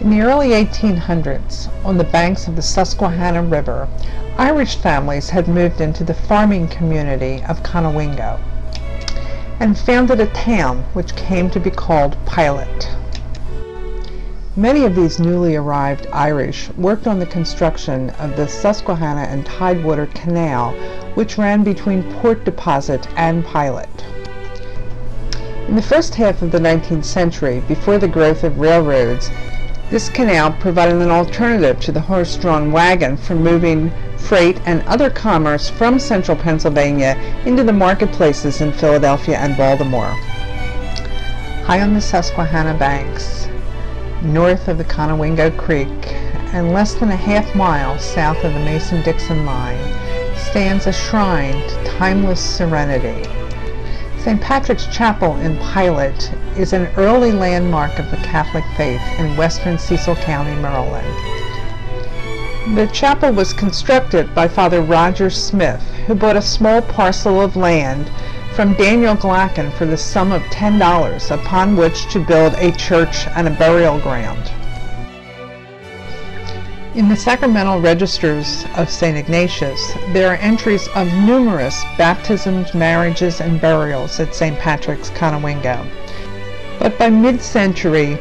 In the early 1800s, on the banks of the Susquehanna River, Irish families had moved into the farming community of Conowingo and founded a town which came to be called Pilot. Many of these newly arrived Irish worked on the construction of the Susquehanna and Tidewater Canal, which ran between Port Deposit and Pilot. In the first half of the 19th century, before the growth of railroads, this canal provided an alternative to the horse-drawn wagon for moving freight and other commerce from central Pennsylvania into the marketplaces in Philadelphia and Baltimore. High on the Susquehanna banks, north of the Conowingo Creek, and less than a half-mile south of the Mason-Dixon line, stands a shrine to timeless serenity. St. Patrick's Chapel in Pilot is an early landmark of the Catholic faith in western Cecil County, Maryland. The chapel was constructed by Father Roger Smith, who bought a small parcel of land from Daniel Glackin for the sum of $10, upon which to build a church and a burial ground. In the sacramental registers of St. Ignatius, there are entries of numerous baptisms, marriages, and burials at St. Patrick's, Conowingo. But by mid-century,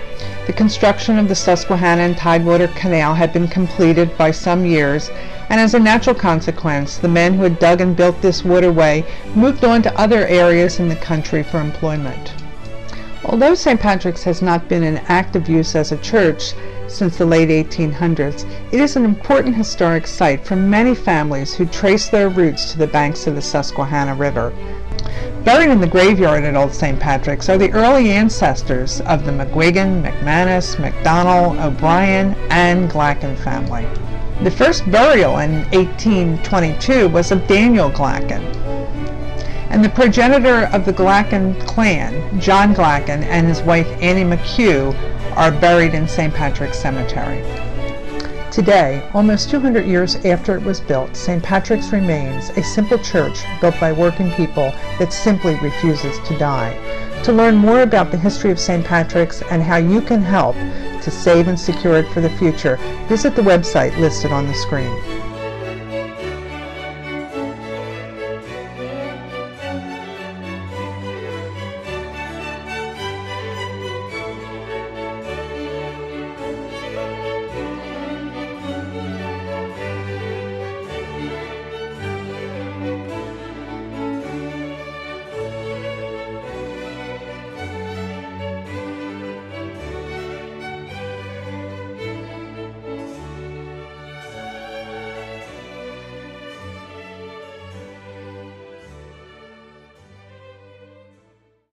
the construction of the Susquehanna and Tidewater Canal had been completed by some years, and as a natural consequence, the men who had dug and built this waterway moved on to other areas in the country for employment. Although St. Patrick's has not been in active use as a church since the late 1800s, it is an important historic site for many families who trace their roots to the banks of the Susquehanna River. Buried in the graveyard at Old St. Patrick's are the early ancestors of the McGuigan, McManus, McDonald, O'Brien, and Glackin family. The first burial in 1822 was of Daniel Glackin, and the progenitor of the Glackin clan, John Glackin, and his wife Annie McHugh, are buried in St. Patrick's Cemetery. Today, almost 200 years after it was built, St. Patrick's remains a simple church built by working people that simply refuses to die. To learn more about the history of St. Patrick's and how you can help to save and secure it for the future, visit the website listed on the screen.